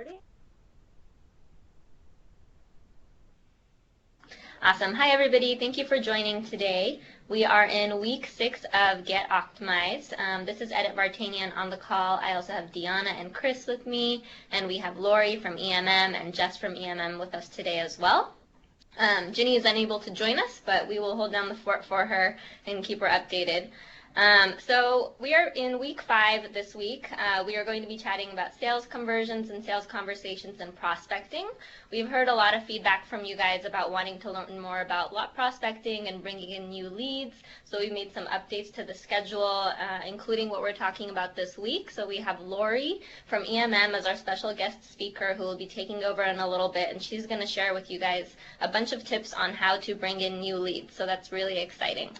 recording? Awesome. Hi, everybody. Thank you for joining today. We are in week 6 of Get Optimized. This is Editt Vartanian on the call. I also have Deanna and Chris with me, and we have Lori from EMM and Jess from EMM with us today as well. Ginny is unable to join us, but we will hold down the fort for her and keep her updated. So we are in week 5 this week. We are going to be chatting about sales conversions and sales conversations and prospecting. We've heard a lot of feedback from you guys about wanting to learn more about lot prospecting and bringing in new leads. So we made some updates to the schedule, including what we're talking about this week. So we have Lori from EMM as our special guest speaker who will be taking over in a little bit, and she's going to share with you guys a bunch of tips on how to bring in new leads. So that's really exciting.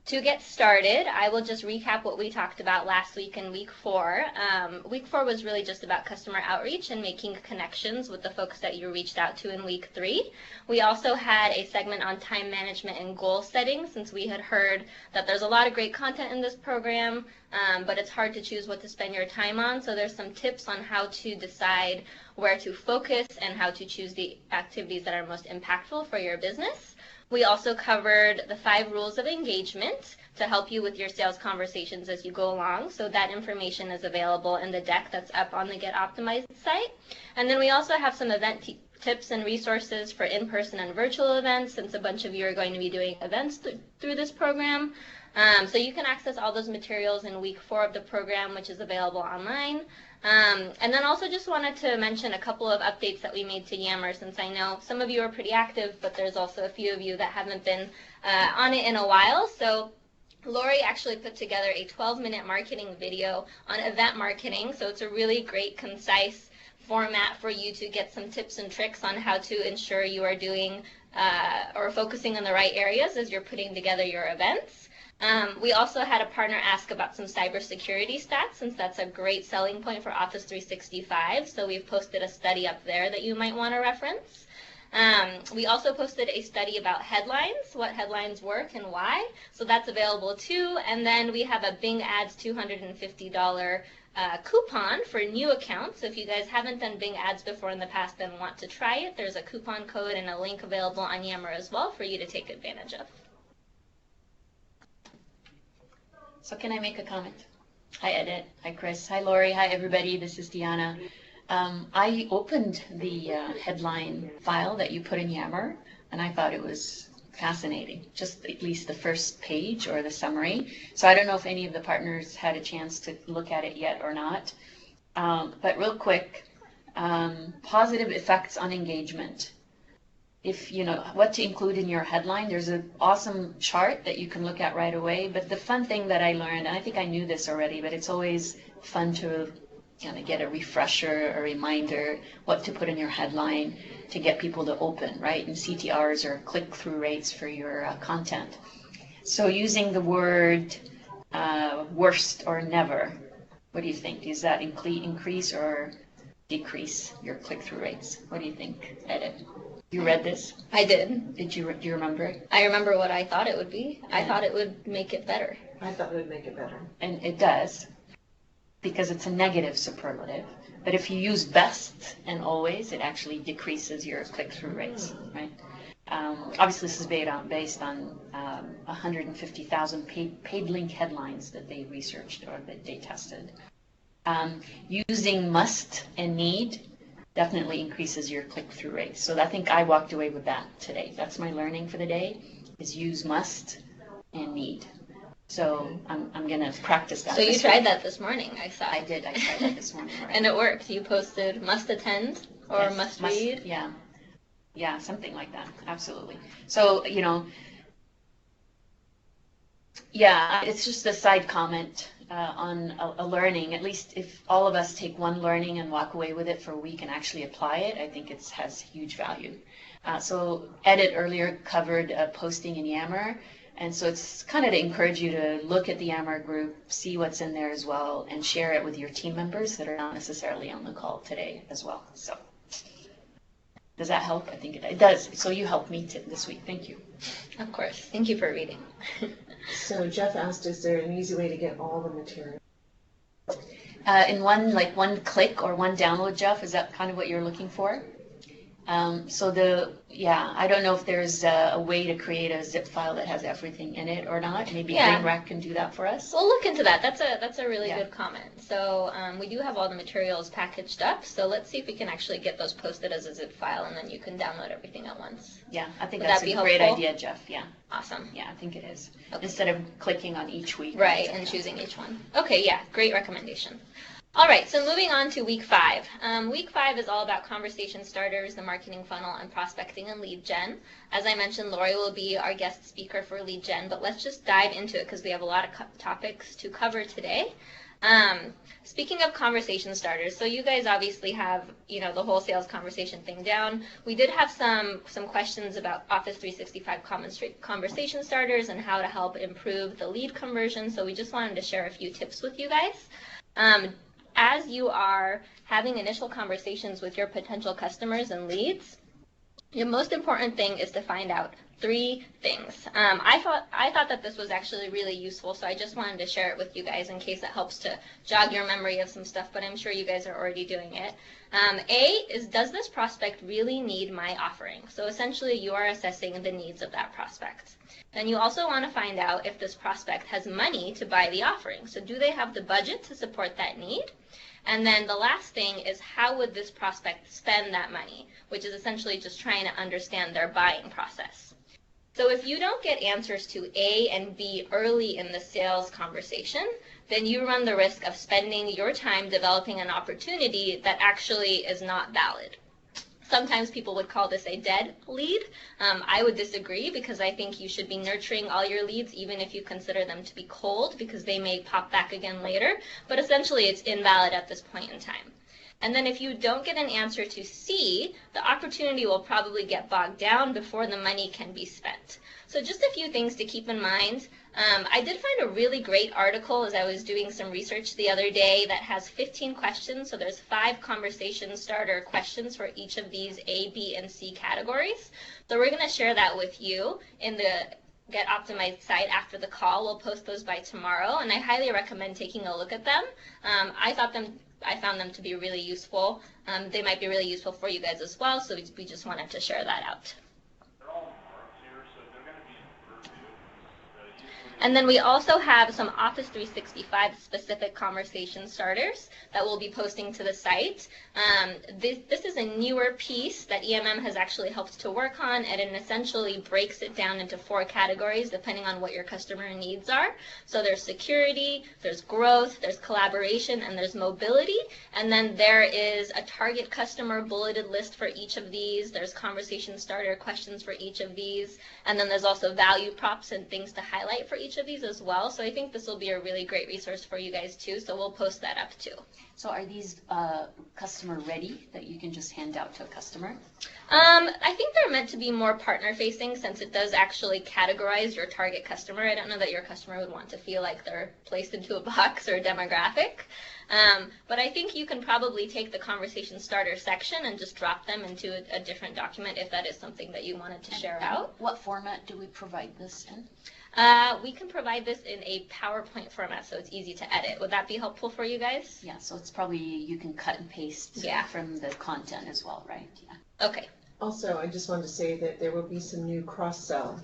To get started, I will just recap what we talked about last week in week 4. Week 4 was really just about customer outreach and making connections with the folks that you reached out to in week 3. We also had a segment on time management and goal setting, since we had heard that there's a lot of great content in this program, but it's hard to choose what to spend your time on. So there's some tips on how to decide where to focus and how to choose the activities that are most impactful for your business. We also covered the 5 rules of engagement to help you with your sales conversations as you go along. So that information is available in the deck that's up on the Get Optimized site. And then we also have some event tips and resources for in-person and virtual events, since a bunch of you are going to be doing events through this program. So you can access all those materials in week 4 of the program, which is available online. And then also just wanted to mention a couple of updates that we made to Yammer, since I know some of you are pretty active, but there's also a few of you that haven't been on it in a while. So Lori actually put together a 12-minute marketing video on event marketing. So it's a really great, concise format for you to get some tips and tricks on how to ensure you are doing or focusing on the right areas as you're putting together your events. We also had a partner ask about some cybersecurity stats, since that's a great selling point for Office 365. So we've posted a study up there that you might want to reference. We also posted a study about headlines, what headlines work and why. So that's available too. And then we have a Bing Ads $250 coupon for new accounts. So if you guys haven't done Bing Ads before in the past and want to try it, there's a coupon code and a link available on Yammer as well for you to take advantage of. So can I make a comment? Hi, Editt. Hi, Chris. Hi, Lori. Hi, everybody. This is Deanna. I opened the headline file that you put in Yammer, and I thought it was fascinating, just at least the first page or the summary. So I don't know if any of the partners had a chance to look at it yet or not. But real quick, positive effects on engagement. If you know what to include in your headline, there's an awesome chart that you can look at right away. But the fun thing that I learned, and I think I knew this already, but it's always fun to kind of get a refresher, a reminder, what to put in your headline to get people to open, right? And CTRs or click-through rates for your content. So using the word worst or never, what do you think? Does that increase or decrease your click-through rates? What do you think, Editt? You read this? I did. Do you remember it? I remember what I thought it would be. Yeah. I thought it would make it better. I thought it would make it better. And it does, because it's a negative superlative. But if you use best and always, it actually decreases your click-through rates, right? Obviously, this is based on 150,000 paid link headlines that they researched or that they tested. Using must and need definitely increases your click-through rate. So I think I walked away with that today. That's my learning for the day, is use must and need. So I'm going to practice that. So you tried that this morning, I saw. I did. I tried that this morning. Right. And it worked. You posted must attend or Yes, must read. Yeah. Yeah, something like that. Absolutely. So, you know, yeah, it's just a side comment on a learning. At least if all of us take one learning and walk away with it for a week and actually apply it, I think it has huge value. So Editt earlier covered posting in Yammer. And so it's kind of to encourage you to look at the Yammer group, see what's in there as well, and share it with your team members that are not necessarily on the call today as well. So does that help? I think it does. So you helped me this week. Thank you. Of course. Thank you for reading. So Jeff asked, is there an easy way to get all the material? In one click or one download, Jeff, is that kind of what you're looking for? I don't know if there's a way to create a zip file that has everything in it or not. Maybe Yeah. GreenRack can do that for us. We'll look into that. That's a really Yeah. good comment. So we do have all the materials packaged up. So let's see if we can actually get those posted as a zip file, and then you can download everything at once. Yeah, I think Would that's that be a great helpful? idea, Jeff. Yeah, Awesome. yeah, I think it is. Okay. Instead of clicking on each week. Right, and choosing each one. Okay, yeah, great recommendation. All right, so moving on to week 5. Week 5 is all about conversation starters, the marketing funnel, and prospecting and lead gen. As I mentioned, Lori will be our guest speaker for lead gen, but let's just dive into it because we have a lot of topics to cover today. Speaking of conversation starters, so you guys obviously have, the whole sales conversation thing down. We did have some questions about Office 365 conversation starters and how to help improve the lead conversion, so we just wanted to share a few tips with you guys. As you are having initial conversations with your potential customers and leads, your most important thing is to find out 3 things. I thought that this was actually really useful, so I just wanted to share it with you guys in case it helps to jog your memory of some stuff, but I'm sure you guys are already doing it. A is, does this prospect really need my offering? So essentially you are assessing the needs of that prospect. Then you also want to find out if this prospect has money to buy the offering. So do they have the budget to support that need? And then the last thing is, how would this prospect spend that money, which is essentially just trying to understand their buying process. So if you don't get answers to A and B early in the sales conversation, then you run the risk of spending your time developing an opportunity that actually is not valid. Sometimes people would call this a dead lead. I would disagree because I think you should be nurturing all your leads even if you consider them to be cold, because they may pop back again later, but essentially it's invalid at this point in time. And then if you don't get an answer to C, the opportunity will probably get bogged down before the money can be spent. So just a few things to keep in mind. I did find a really great article as I was doing some research the other day that has 15 questions. So there's 5 conversation starter questions for each of these A, B, and C categories. So we're going to share that with you in the Get Optimized site after the call. We'll post those by tomorrow, and I highly recommend taking a look at them. I found them to be really useful. They might be really useful for you guys as well, so we just wanted to share that out. And then we also have some Office 365 specific conversation starters that we'll be posting to the site. This is a newer piece that EMM has actually helped to work on, and it essentially breaks it down into 4 categories depending on what your customer needs are. So there's security, there's growth, there's collaboration, and there's mobility. And then there is a target customer bulleted list for each of these. There's conversation starter questions for each of these. And then there's also value props and things to highlight for each of these as well. So I think this will be a really great resource for you guys too. So we'll post that up too. So are these customer ready that you can just hand out to a customer? I think they're meant to be more partner facing, since it does actually categorize your target customer. I don't know that your customer would want to feel like they're placed into a box or a demographic. But I think you can probably take the conversation starter section and just drop them into a different document if that is something that you wanted to share out. What format do we provide this in? We can provide this in a PowerPoint format, so it's easy to edit. Would that be helpful for you guys? Yeah, so it's probably you can cut and paste from the content as well, right? Yeah. Okay. Also, I just wanted to say that there will be some new cross-sell,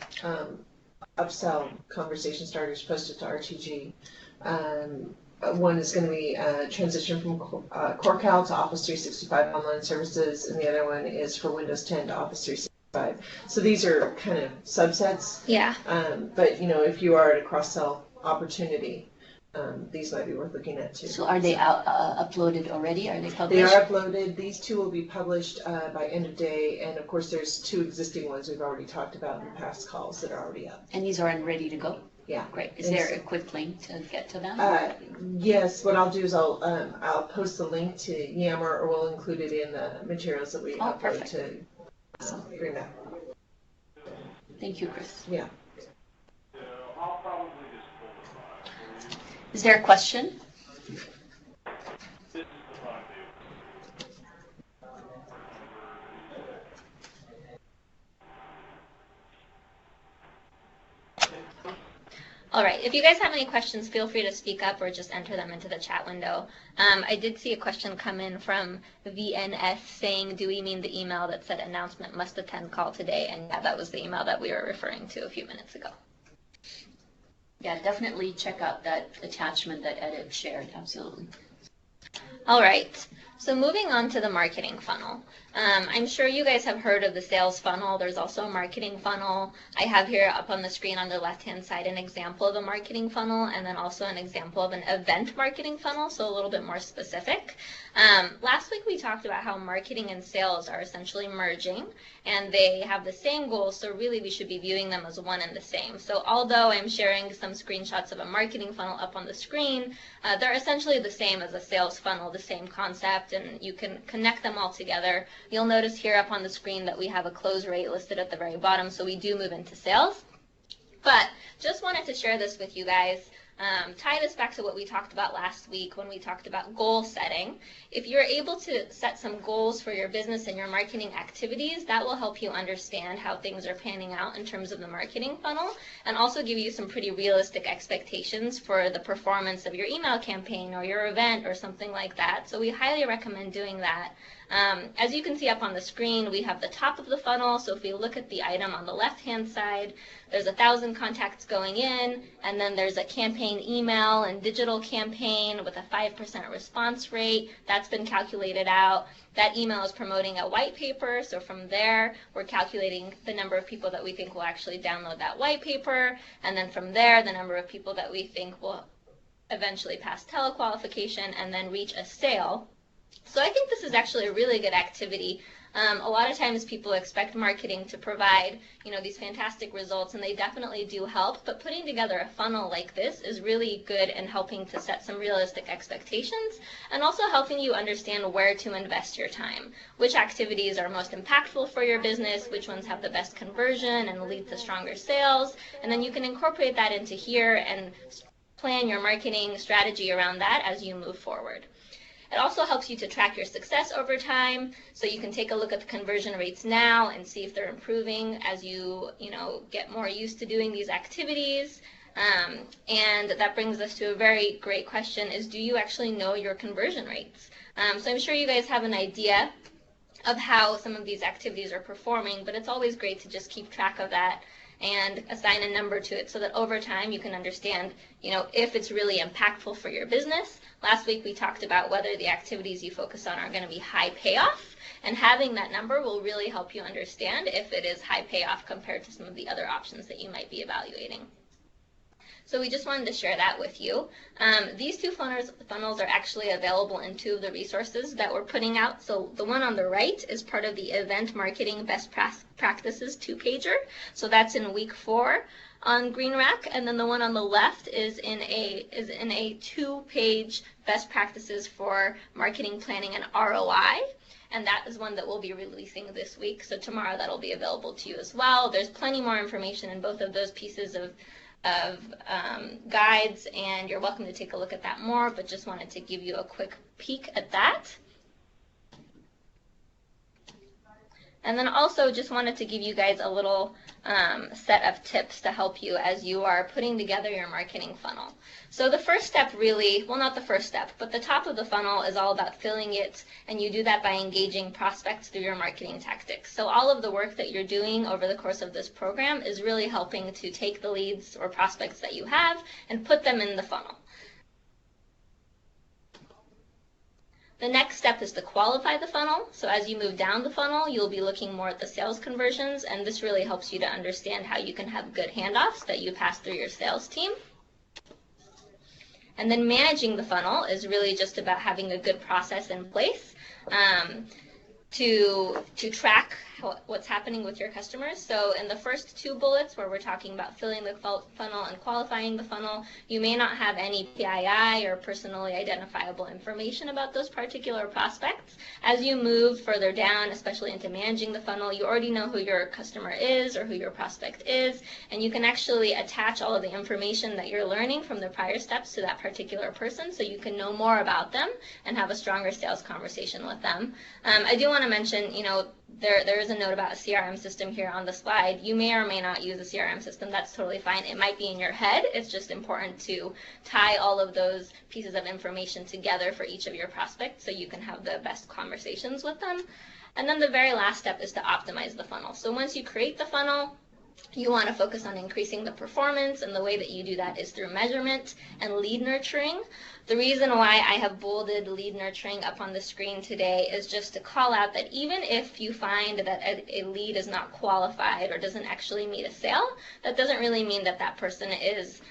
upsell conversation starters posted to RTG. One is going to be transition from CoreCal to Office 365 online services, and the other one is for Windows 10 to Office 365. So these are kind of subsets. Yeah. But if you are at a cross-sell opportunity, these might be worth looking at too. So are they uploaded already? Are they published? They are uploaded. These 2 will be published by end of day, and of course there's 2 existing ones we've already talked about in past calls that are already up. And these are ready to go? Yeah. Great. Is there a quick link to get to them? Yes. What I'll do is I'll post the link to Yammer, or we'll include it in the materials that we upload to bring that. Thank you, Chris. Yeah. Is there a question? All right, if you guys have any questions, feel free to speak up or just enter them into the chat window. I did see a question come in from VNS saying, do we mean the email that said announcement must attend call today? And yeah, that was the email that we were referring to a few minutes ago. Yeah, definitely check out that attachment that Editt shared, absolutely. All right, so moving on to the marketing funnel. I'm sure you guys have heard of the sales funnel. There's also a marketing funnel. I have here up on the screen on the left-hand side an example of a marketing funnel, and then also an example of an event marketing funnel, so a little bit more specific. Last week we talked about how marketing and sales are essentially merging, and they have the same goals, so really we should be viewing them as one and the same. So although I'm sharing some screenshots of a marketing funnel up on the screen, they're essentially the same as a sales funnel, the same concept, and you can connect them all together. You'll notice here up on the screen that we have a close rate listed at the very bottom, so we do move into sales. But just wanted to share this with you guys. Tie this back to what we talked about last week when we talked about goal setting. If you're able to set some goals for your business and your marketing activities, that will help you understand how things are panning out in terms of the marketing funnel, and also give you some pretty realistic expectations for the performance of your email campaign or your event or something like that. So we highly recommend doing that. As you can see up on the screen, we have the top of the funnel. So if we look at the item on the left-hand side, there's 1,000 contacts going in, and then there's a campaign email and digital campaign with a 5% response rate. That's been calculated out. That email is promoting a white paper, so from there, we're calculating the number of people that we think will actually download that white paper, and then from there, the number of people that we think will eventually pass telequalification and then reach a sale. So I think this is actually a really good activity. A lot of times people expect marketing to provide, these fantastic results, and they definitely do help, but putting together a funnel like this is really good in helping to set some realistic expectations, and also helping you understand where to invest your time, which activities are most impactful for your business, which ones have the best conversion and lead to stronger sales, and then you can incorporate that into here and plan your marketing strategy around that as you move forward. It also helps you to track your success over time, so you can take a look at the conversion rates now and see if they're improving as you, get more used to doing these activities. And that brings us to a very great question, is do you actually know your conversion rates? So I'm sure you guys have an idea of how some of these activities are performing, but it's always great to just keep track of that and assign a number to it so that over time you can understand, if it's really impactful for your business. Last week we talked about whether the activities you focus on are going to be high payoff, and having that number will really help you understand if it is high payoff compared to some of the other options that you might be evaluating. So we just wanted to share that with you. These two funnels are actually available in two of the resources that we're putting out. So the one on the right is part of the Event Marketing Best Practices 2-pager. So that's in week 4 on Green Rack, and then the one on the left is in a 2-page Best Practices for Marketing Planning and ROI. And that is one that we'll be releasing this week. So tomorrow that'll be available to you as well. There's plenty more information in both of those pieces of guides, and you're welcome to take a look at that more, but just wanted to give you a quick peek at that. And then also just wanted to give you guys a little set of tips to help you as you are putting together your marketing funnel. So the first step really, well, not the first step, but the top of the funnel is all about filling it, and you do that by engaging prospects through your marketing tactics. So all of the work that you're doing over the course of this program is really helping to take the leads or prospects that you have and put them in the funnel. The next step is to qualify the funnel. So as you move down the funnel, you'll be looking more at the sales conversions, and this really helps you to understand how you can have good handoffs that you pass through your sales team. And then managing the funnel is really just about having a good process in place to track what's happening with your customers. So in the first 2 bullets where we're talking about filling the funnel and qualifying the funnel, you may not have any PII or personally identifiable information about those particular prospects. As you move further down, especially into managing the funnel, you already know who your customer is or who your prospect is, and you can actually attach all of the information that you're learning from the prior steps to that particular person, so you can know more about them and have a stronger sales conversation with them. I do want want to mention, there is a note about a CRM system here on the slide. You may or may not use a CRM system. That's totally fine. It might be in your head. It's just important to tie all of those pieces of information together for each of your prospects so you can have the best conversations with them. And then the very last step is to optimize the funnel. So once you create the funnel, you want to focus on increasing the performance, and the way that you do that is through measurement and lead nurturing. The reason why I have bolded lead nurturing up on the screen today is just to call out that even if you find that a lead is not qualified or doesn't actually meet a sale, that doesn't really mean that that person is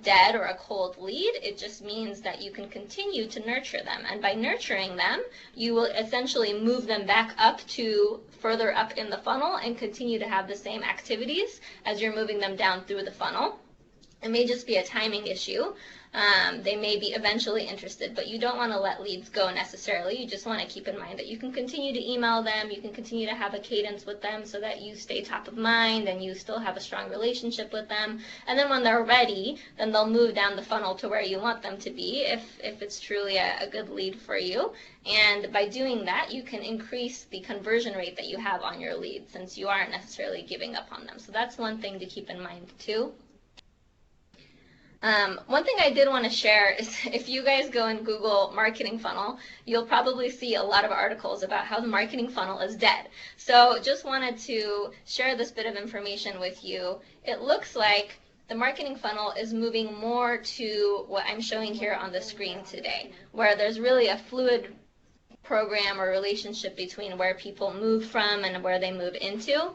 dead or a cold lead. It just means that you can continue to nurture them. And by nurturing them, you will essentially move them back up to further up in the funnel and continue to have the same activities as you're moving them down through the funnel. It may just be a timing issue. They may be eventually interested, but you don't want to let leads go necessarily. You just want to keep in mind that you can continue to email them, you can continue to have a cadence with them so that you stay top of mind and you still have a strong relationship with them. And then when they're ready, then they'll move down the funnel to where you want them to be if it's truly a good lead for you. And by doing that, you can increase the conversion rate that you have on your leads since you aren't necessarily giving up on them. So that's one thing to keep in mind too. One thing I did want to share is if you guys go and Google marketing funnel, you'll probably see a lot of articles about how the marketing funnel is dead. So just wanted to share this bit of information with you. It looks like the marketing funnel is moving more to what I'm showing here on the screen today, where there's really a fluid program or relationship between where people move from and where they move into.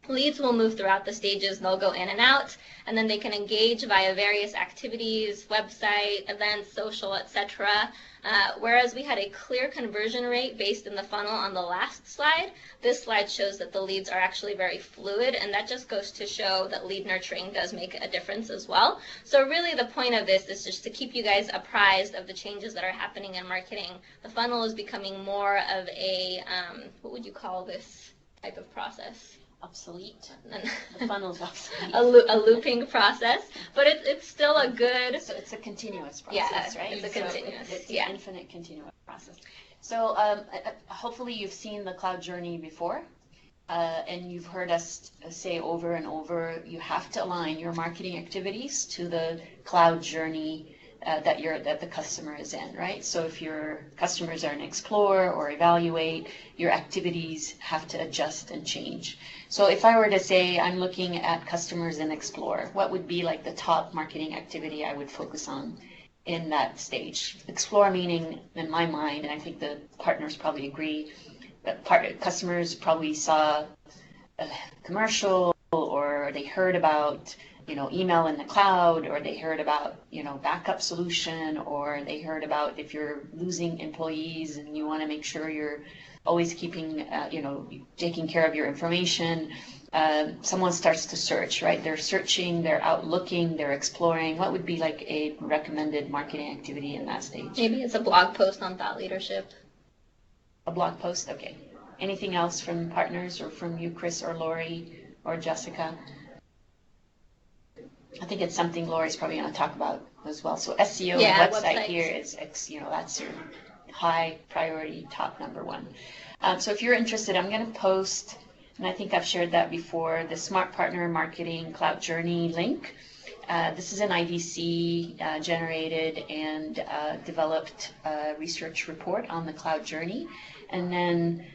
Leads will move throughout the stages, they'll go in and out, and then they can engage via various activities, website, events, social, etc. Whereas we had a clear conversion rate based in the funnel on the last slide, this slide shows that the leads are actually very fluid, and that just goes to show that lead nurturing does make a difference as well. So really the point of this is just to keep you guys apprised of the changes that are happening in marketing. The funnel is becoming more of a, what would you call this type of process? Obsolete. The funnel's obsolete. A looping process, but it's still a good. So it's a continuous process, right? It's a continuous. It's an infinite continuous process. So hopefully you've seen the cloud journey before, and you've heard us say over and over, you have to align your marketing activities to the cloud journey that the customer is in, right? So if your customers are in Explore or Evaluate, your activities have to adjust and change. So if I were to say I'm looking at customers in Explore, what would be like the top marketing activity I would focus on in that stage? Explore meaning, in my mind, and I think the partners probably agree, that customers probably saw a commercial or they heard about email in the cloud, or they heard about, backup solution, or they heard about if you're losing employees and you want to make sure you're always keeping, taking care of your information. Someone starts to search, right? They're searching, they're out looking, they're exploring. What would be like a recommended marketing activity in that stage? Maybe it's a blog post on thought leadership. A blog post, okay. Anything else from partners or from you, Chris or Lori or Jessica? I think it's something Lori's probably going to talk about as well. So SEO website here is, that's your high priority, top number one. So if you're interested, I'm going to post, and I think I've shared that before, the Smart Partner Marketing Cloud Journey link. This is an IDC generated and developed research report on the cloud journey. And then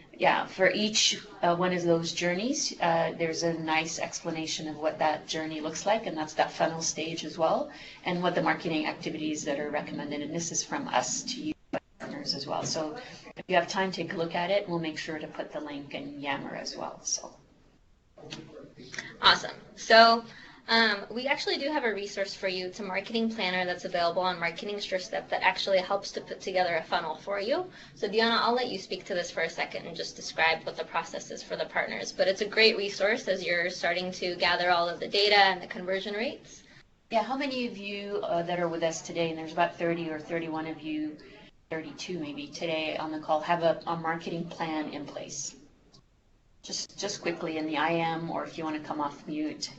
for each one of those journeys, there's a nice explanation of what that journey looks like, and that's that funnel stage as well, and what the marketing activities that are recommended. And this is from us to you partners as well. So if you have time, take a look at it. We'll make sure to put the link in Yammer as well. So awesome. So we actually do have a resource for you. It's a marketing planner that's available on Marketing Sure Step that actually helps to put together a funnel for you. So Diana, I'll let you speak to this for a second and just describe what the process is for the partners. But it's a great resource as you're starting to gather all of the data and the conversion rates. Yeah, how many of you that are with us today, and there's about 30 or 31 of you, 32 maybe today on the call, have a marketing plan in place? Just quickly in the IM, or if you want to come off mute,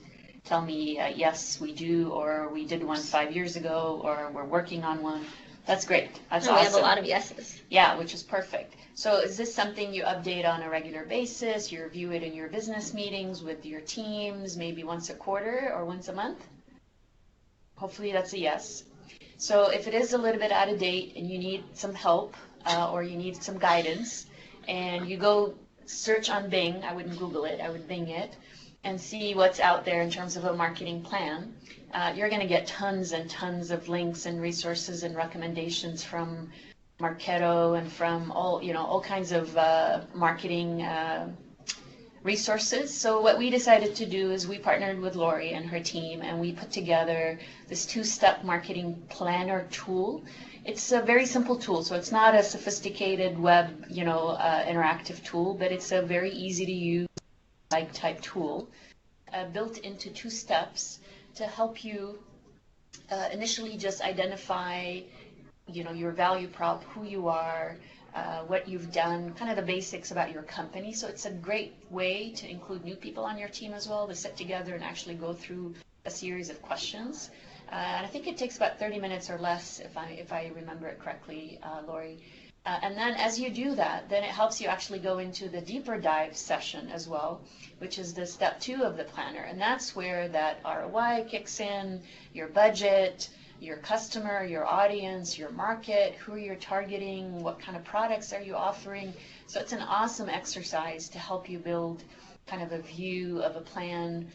tell me yes, we do, or we did one 5 years ago, or we're working on one. That's great. That's And awesome. we have a lot of yeses. Yeah, which is perfect. So is this something you update on a regular basis? You review it in your business meetings with your teams, maybe once a quarter or once a month? Hopefully that's a yes. So if it is a little bit out of date and you need some help or you need some guidance, and you go search on Bing, I wouldn't Google it, I would Bing it, and see what's out there in terms of a marketing plan, you're going to get tons and tons of links and resources and recommendations from Marketo and from all kinds of marketing resources. So what we decided to do is we partnered with Lori and her team, and we put together this 2-step marketing planner tool. It's a very simple tool, so it's not a sophisticated web, interactive tool, but it's a very easy to use type tool built into 2 steps to help you initially just identify, your value prop, who you are, what you've done, kind of the basics about your company. So it's a great way to include new people on your team as well, to sit together and actually go through a series of questions. And I think it takes about 30 minutes or less, if I remember it correctly, Lori. And then as you do that, then it helps you actually go into the deeper dive session as well, which is the step 2 of the planner. And that's where that ROI kicks in, your budget, your customer, your audience, your market, who you're targeting, what kind of products are you offering. So it's an awesome exercise to help you build kind of a view of a plan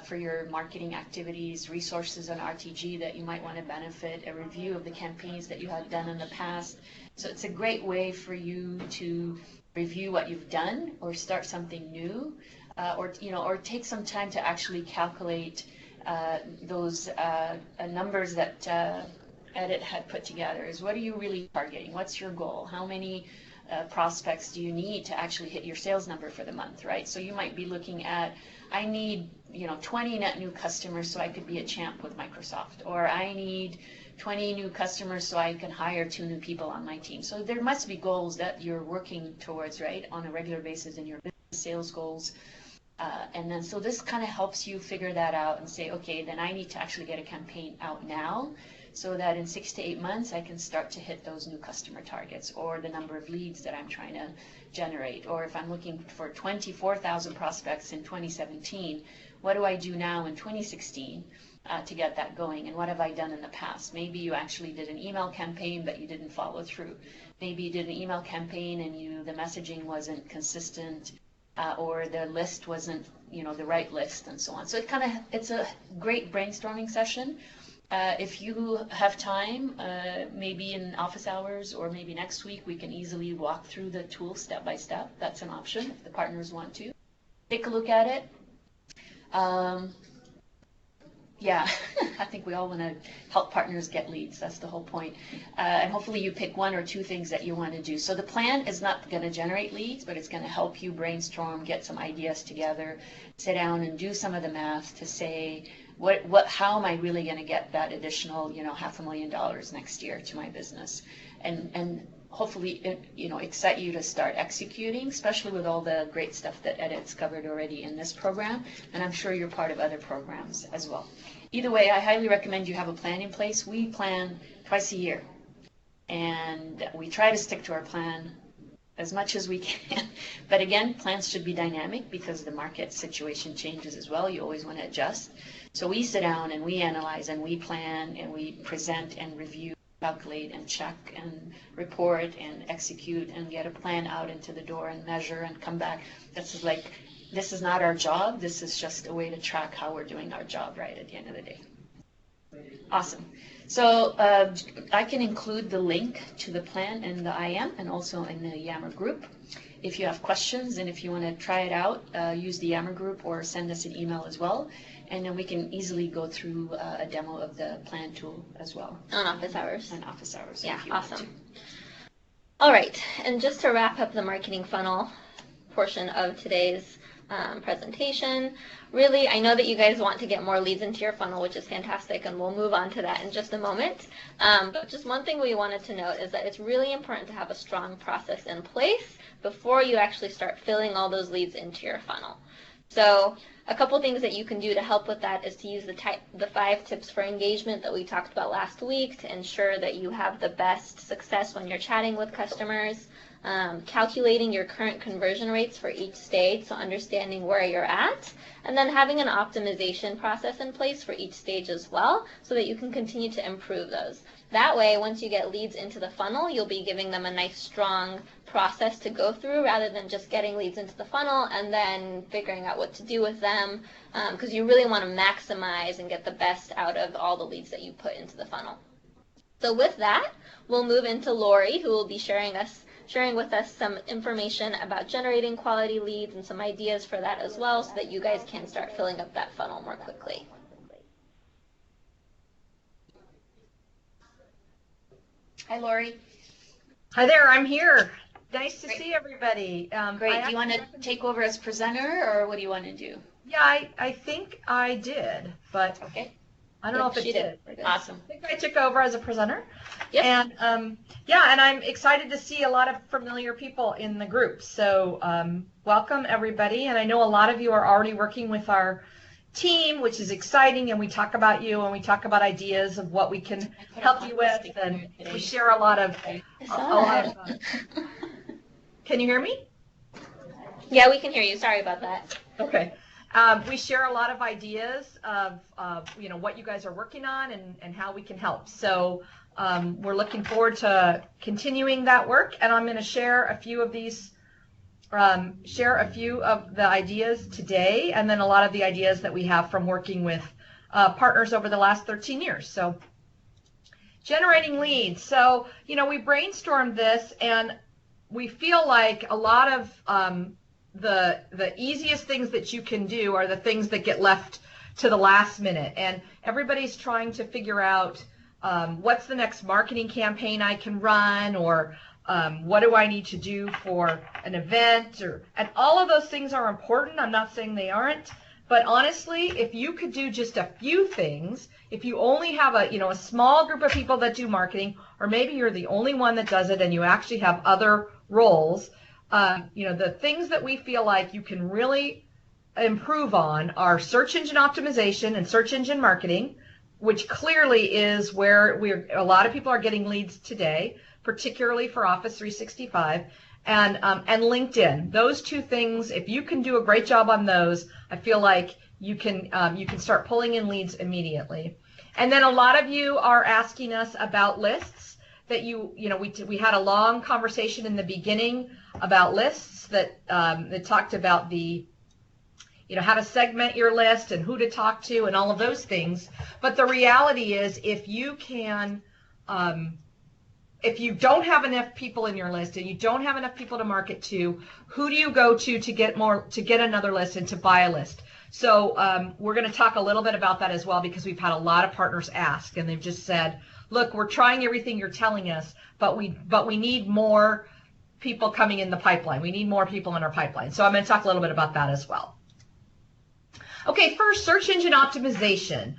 for your marketing activities, resources on RTG that you might want to benefit, a review of the campaigns that you have done in the past. So it's a great way for you to review what you've done or start something new, or take some time to actually calculate those numbers that Editt had put together. Is what are you really targeting? What's your goal? How many prospects do you need to actually hit your sales number for the month, right? So you might be looking at, I need 20 net new customers so I could be a champ with Microsoft, or I need 20 new customers so I can hire 2 new people on my team. So there must be goals that you're working towards, right, on a regular basis in your business sales goals. And then so this kind of helps you figure that out and say, okay, then I need to actually get a campaign out now so that in 6 to 8 months I can start to hit those new customer targets or the number of leads that I'm trying to generate. Or if I'm looking for 24,000 prospects in 2017, what do I do now in 2016 to get that going? And what have I done in the past? Maybe you actually did an email campaign but you didn't follow through. Maybe you did an email campaign and the messaging wasn't consistent, or the list wasn't, the right list, and so on. So it's a great brainstorming session. If you have time, maybe in office hours or maybe next week, we can easily walk through the tool step by step. That's an option if the partners want to. Take a look at it. Yeah, I think we all want to help partners get leads. That's the whole point. And hopefully you pick 1 or 2 things that you want to do. So the plan is not going to generate leads, but it's going to help you brainstorm, get some ideas together, sit down and do some of the math to say, how am I really going to get that additional, $500,000 next year to my business? And hopefully, excite you to start executing, especially with all the great stuff that Editt's covered already in this program. And I'm sure you're part of other programs as well. Either way, I highly recommend you have a plan in place. We plan twice a year, and we try to stick to our plan as much as we can. But again, plans should be dynamic because the market situation changes as well. You always want to adjust. So we sit down and we analyze and we plan and we present and review, calculate and check and report and execute and get a plan out into the door and measure and come back. This is not our job. This is just a way to track how we're doing our job, right, at the end of the day. Awesome. So I can include the link to the plan in the IM and also in the Yammer group. If you have questions and if you want to try it out, use the Yammer group or send us an email as well. And then we can easily go through a demo of the plan tool as well. On office hours. On office hours. Yeah, if you awesome. want to. All right, and just to wrap up the marketing funnel portion of today's presentation, really, I know that you guys want to get more leads into your funnel, which is fantastic, and we'll move on to that in just a moment. But just one thing we wanted to note is that it's really important to have a strong process in place before you actually start filling all those leads into your funnel. So a couple things that you can do to help with that is to use the 5 tips for engagement that we talked about last week to ensure that you have the best success when you're chatting with customers. Calculating your current conversion rates for each stage, so understanding where you're at, and then having an optimization process in place for each stage as well, so that you can continue to improve those. That way, once you get leads into the funnel, you'll be giving them a nice, strong process to go through rather than just getting leads into the funnel and then figuring out what to do with them, because you really want to maximize and get the best out of all the leads that you put into the funnel. So with that, we'll move into Lori, who will be sharing with us some information about generating quality leads and some ideas for that as well, so that you guys can start filling up that funnel more quickly. Hi, Lori. Hi there, I'm here. Nice to see everybody. Great. Do you want to take over as presenter, or what do you want to do? Yeah, I think I did, but okay. I don't know if it did. Awesome. I think I took over as a presenter. Yep. And yeah, and I'm excited to see a lot of familiar people in the group. So welcome everybody. And I know a lot of you are already working with our team, which is exciting. And we talk about you and we talk about ideas of what we can help you with. And we share a lot of. Can you hear me? Yeah, we can hear you. Sorry about that. Okay. We share a lot of ideas of what you guys are working on and how we can help. So we're looking forward to continuing that work, and I'm going to share a few of these, the ideas today, and then a lot of the ideas that we have from working with partners over the last 13 years. So generating leads. So we brainstormed this, and we feel like a lot of the easiest things that you can do are the things that get left to the last minute, and everybody's trying to figure out what's the next marketing campaign I can run, or what do I need to do for an event, and all of those things are important. I'm not saying they aren't, but honestly, if you could do just a few things, if you only have a small group of people that do marketing, or maybe you're the only one that does it and you actually have other roles, the things that we feel like you can really improve on are search engine optimization and search engine marketing, which clearly is where a lot of people are getting leads today, particularly for Office 365, and LinkedIn. Those two things, if you can do a great job on those, I feel like you can start pulling in leads immediately. And then a lot of you are asking us about lists. That we had a long conversation in the beginning about lists that talked about how to segment your list and who to talk to and all of those things. But the reality is, if you don't have enough people in your list and you don't have enough people to market to, who do you go to get another list and to buy a list? So we're going to talk a little bit about that as well, because we've had a lot of partners ask, and they've just said, look, we're trying everything you're telling us, but we need more people coming in the pipeline. We need more people in our pipeline. So I'm going to talk a little bit about that as well. Okay, first, search engine optimization.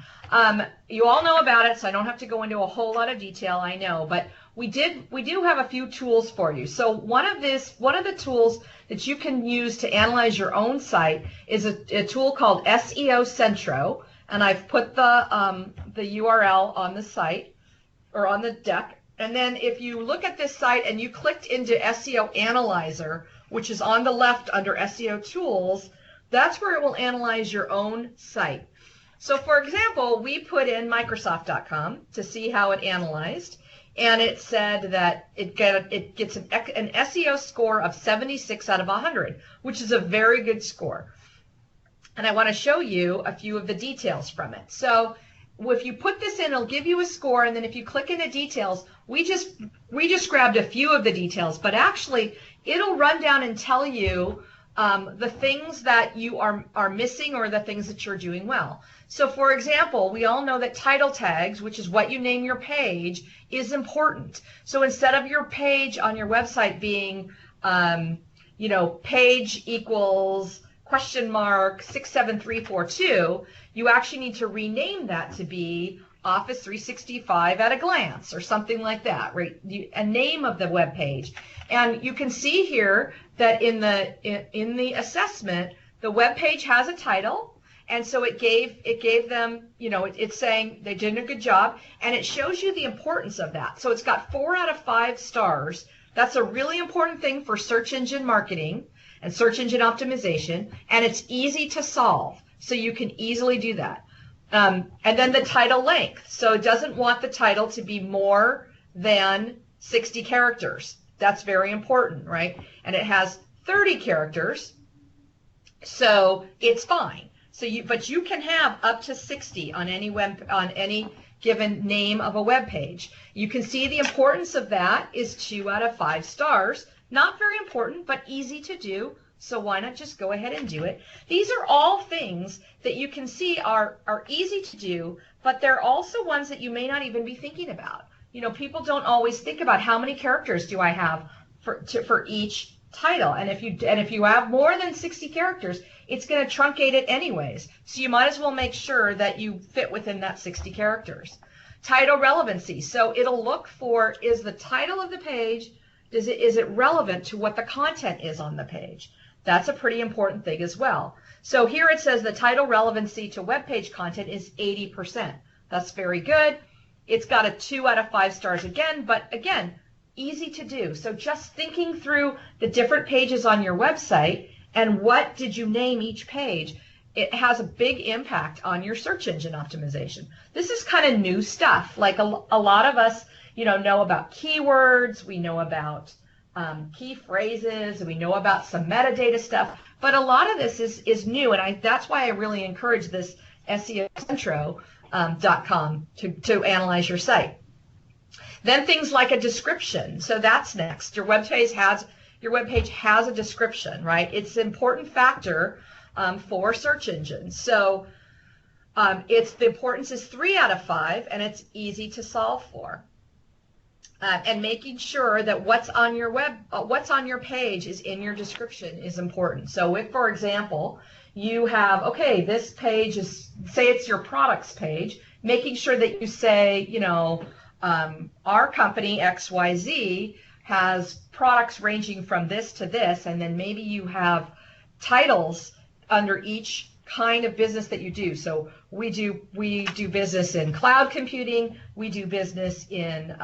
You all know about it, so I don't have to go into a whole lot of detail, I know, but we do have a few tools for you. So one of the tools that you can use to analyze your own site is a tool called SEO Centro, and I've put the URL on the site, or on the deck. And then if you look at this site and you clicked into SEO Analyzer, which is on the left under SEO Tools, that's where it will analyze your own site. So for example, we put in Microsoft.com to see how it analyzed, and it said that it gets an SEO score of 76 out of 100, which is a very good score. And I want to show you a few of the details from it. So if you put this in, it'll give you a score, and then if you click into details, we just grabbed a few of the details, but actually it'll run down and tell you the things that you are missing or the things that you're doing well. So for example, we all know that title tags, which is what you name your page, is important. So instead of your page on your website being page equals $?67342, you actually need to rename that to be Office 365 at a glance, or something like that, right? A name of the web page. And you can see here that in the assessment, the web page has a title, And so it gave them, it's saying they did a good job, and it shows you the importance of that. So it's got 4 out of 5 stars. That's a really important thing for search engine marketing and search engine optimization, and it's easy to solve. So you can easily do that. And then the title length. So it doesn't want the title to be more than 60 characters. That's very important, right? And it has 30 characters, so it's fine. But you can have up to 60 on any given name of a web page. You can see the importance of that is 2 out of 5 stars. Not very important, but easy to do. So why not just go ahead and do it? These are all things that you can see are easy to do, but they're also ones that you may not even be thinking about. People don't always think about how many characters do I have for each title. And if you have more than 60 characters, it's going to truncate it anyways. So you might as well make sure that you fit within that 60 characters. Title relevancy. So it'll look for, is the title of the page, is it relevant to what the content is on the page? That's a pretty important thing as well. So here it says the title relevancy to web page content is 80%. That's very good. It's got a 2 out of 5 stars again, but again, easy to do. So just thinking through the different pages on your website and what did you name each page, it has a big impact on your search engine optimization. This is kind of new stuff. Like a lot of us, know about keywords, we know about key phrases, we know about some metadata stuff, but a lot of this is new, and that's why I really encourage this SEOcentro.com to analyze your site. Then things like a description. So that's next. Your web page has a description, right? It's an important factor for search engines. So the importance is 3 out of 5, and it's easy to solve for. And making sure that what's on your page is in your description is important. So if, for example, you have, this page is, say it's your products page, making sure that you say, our company XYZ has products ranging from this to this, and then maybe you have titles under each kind of business that you do. So we do business in cloud computing, we do business in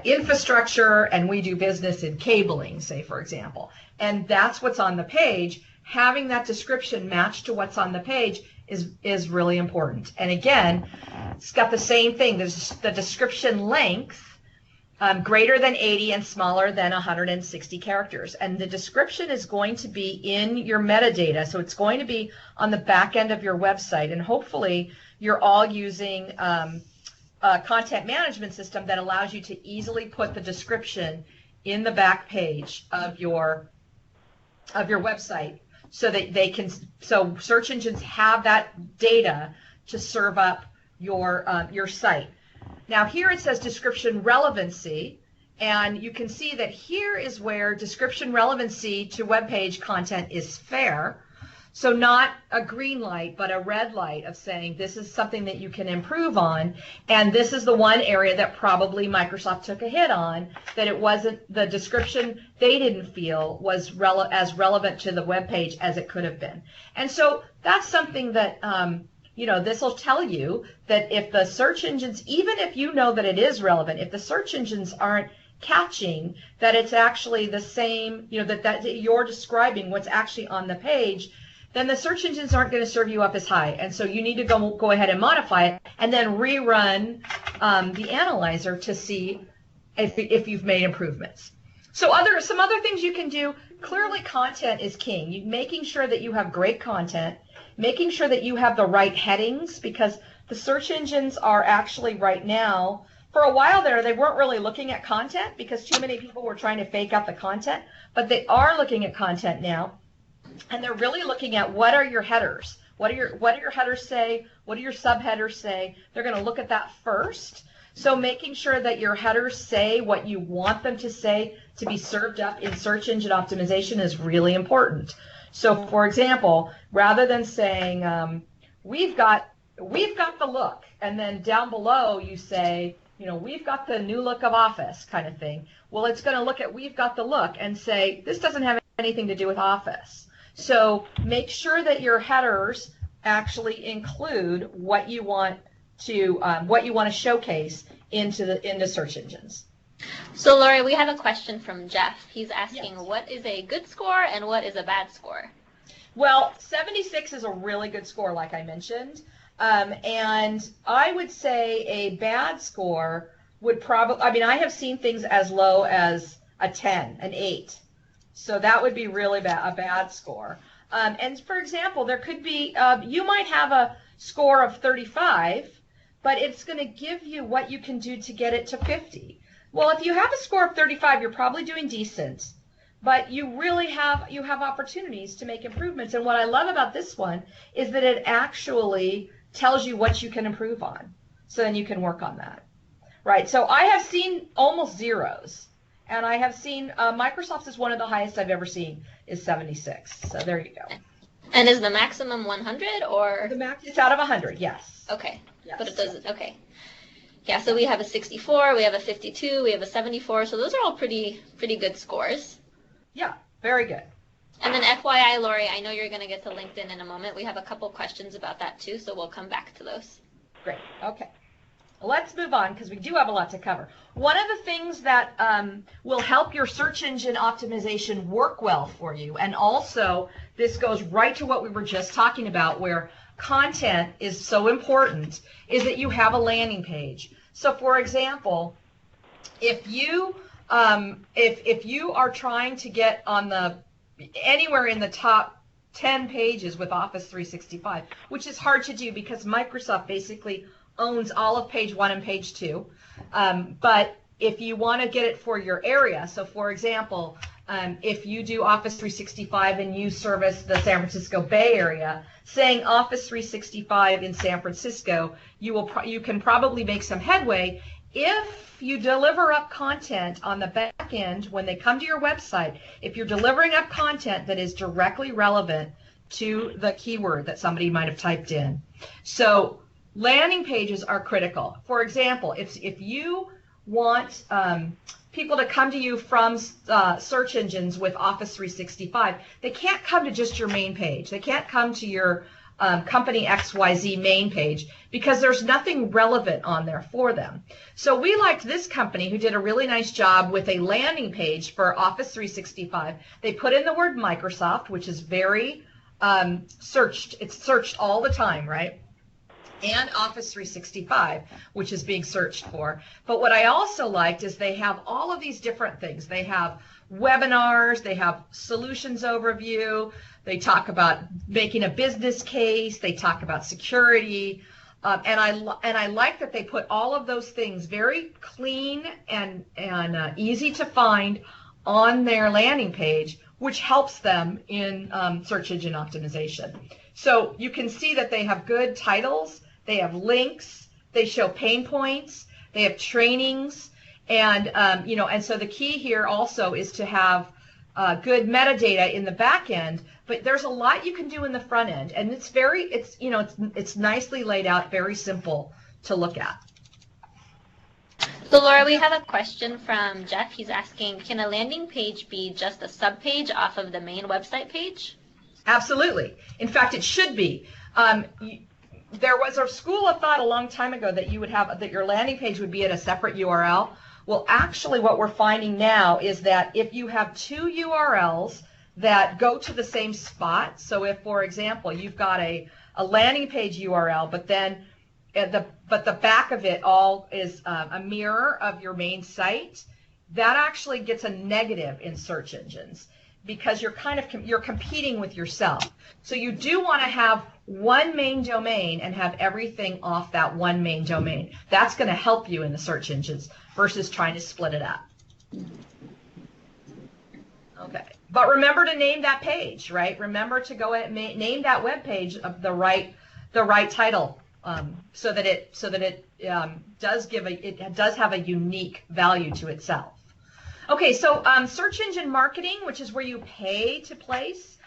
infrastructure, and we do business in cabling, say, for example. And that's what's on the page. Having that description match to what's on the page is really important. And again, it's got the same thing. There's the description length, greater than 80 and smaller than 160 characters. And the description is going to be in your metadata. So it's going to be on the back end of your website. And hopefully you're all using a content management system that allows you to easily put the description in the back page of your website, so that so search engines have that data to serve up your site. Now here it says description relevancy, and you can see that here is where description relevancy to web page content is fair. So not a green light, but a red light of saying this is something that you can improve on, and this is the one area that probably Microsoft took a hit on, that it wasn't, the description they didn't feel was as relevant to the web page as it could have been. And so that's something that, this will tell you that if the search engines, even if you know that it is relevant, if the search engines aren't catching that it's actually the same, that you're describing what's actually on the page, then the search engines aren't going to serve you up as high. And so you need to go ahead and modify it and then rerun the analyzer to see if you've made improvements. So some other things you can do, clearly content is king. Making sure that you have great content, making sure that you have the right headings, because the search engines are actually right now, for a while there, they weren't really looking at content because too many people were trying to fake out the content, but they are looking at content now. And they're really looking at what are your headers? What do your headers say? What do your subheaders say? They're going to look at that first. So making sure that your headers say what you want them to say to be served up in search engine optimization is really important. So for example, rather than saying we've got the look, and then down below you say, we've got the new look of Office kind of thing. Well, it's going to look at we've got the look and say this doesn't have anything to do with Office. So make sure that your headers actually include what you want to showcase into search engines. So Lori, we have a question from Jeff. He's asking, Yes. What is a good score and what is a bad score? Well, 76 is a really good score, like I mentioned. And I would say a bad score would probably, I mean, I have seen things as low as a 10, an 8. So that would be really a bad score. And for example, there could be, you might have a score of 35, but it's going to give you what you can do to get it to 50. Well, if you have a score of 35, you're probably doing decent, but you really have opportunities to make improvements. And what I love about this one is that it actually tells you what you can improve on. So then you can work on that. Right. So I have seen almost zeros, and I have seen Microsoft's is one of the highest I've ever seen is 76. So there you go. And is the maximum 100 or? The max is out of 100. Yes. Okay. Yes. But it doesn't. Okay. Yeah. So we have a 64, we have a 52, we have a 74. So those are all pretty good scores. Yeah. Very good. And then FYI, Lori, I know you're going to get to LinkedIn in a moment. We have a couple questions about that too, so we'll come back to those. Great. Okay. Let's move on because we do have a lot to cover. One of the things that will help your search engine optimization work well for you, and also this goes right to what we were just talking about where content is so important, is that you have a landing page. So for example, if you are trying to get on anywhere in the top 10 pages with Office 365, which is hard to do because Microsoft basically owns all of page 1 and page 2. But if you want to get it for your area, so for example, if you do Office 365 and you service the San Francisco Bay Area, saying Office 365 in San Francisco, you can probably make some headway if you deliver up content on the back end when they come to your website. If you're delivering up content that is directly relevant to the keyword that somebody might have typed in. So landing pages are critical. For example, if you want people to come to you from search engines with Office 365, they can't come to just your main page. They can't come to your company XYZ main page because there's nothing relevant on there for them. So we liked this company who did a really nice job with a landing page for Office 365. They put in the word Microsoft, which is very searched. It's searched all the time, right? And Office 365, which is being searched for. But what I also liked is they have all of these different things. They have webinars, they have solutions overview, they talk about making a business case, they talk about security, and I like that they put all of those things very clean and easy to find on their landing page, which helps them in search engine optimization. So you can see that they have good titles, they have links, they show pain points, they have trainings, and and so the key here also is to have good metadata in the back end. But there's a lot you can do in the front end, and it's nicely laid out, very simple to look at. So Laura, we have a question from Jeff. He's asking, can a landing page be just a subpage off of the main website page? Absolutely. In fact, it should be. There was a school of thought a long time ago that your landing page would be at a separate URL. Well, actually what we're finding now is that if you have two URLs that go to the same spot, so if, for example, you've got a landing page URL, but then the back of it all is a mirror of your main site, that actually gets a negative in search engines because you're competing with yourself. So you do want to have one main domain and have everything off that one main domain. That's going to help you in the search engines versus trying to split it up. Okay, but remember to name that page, right? Remember to go and name that web page of the right title, so that it does have a unique value to itself. Okay, so search engine marketing, which is where you pay to place.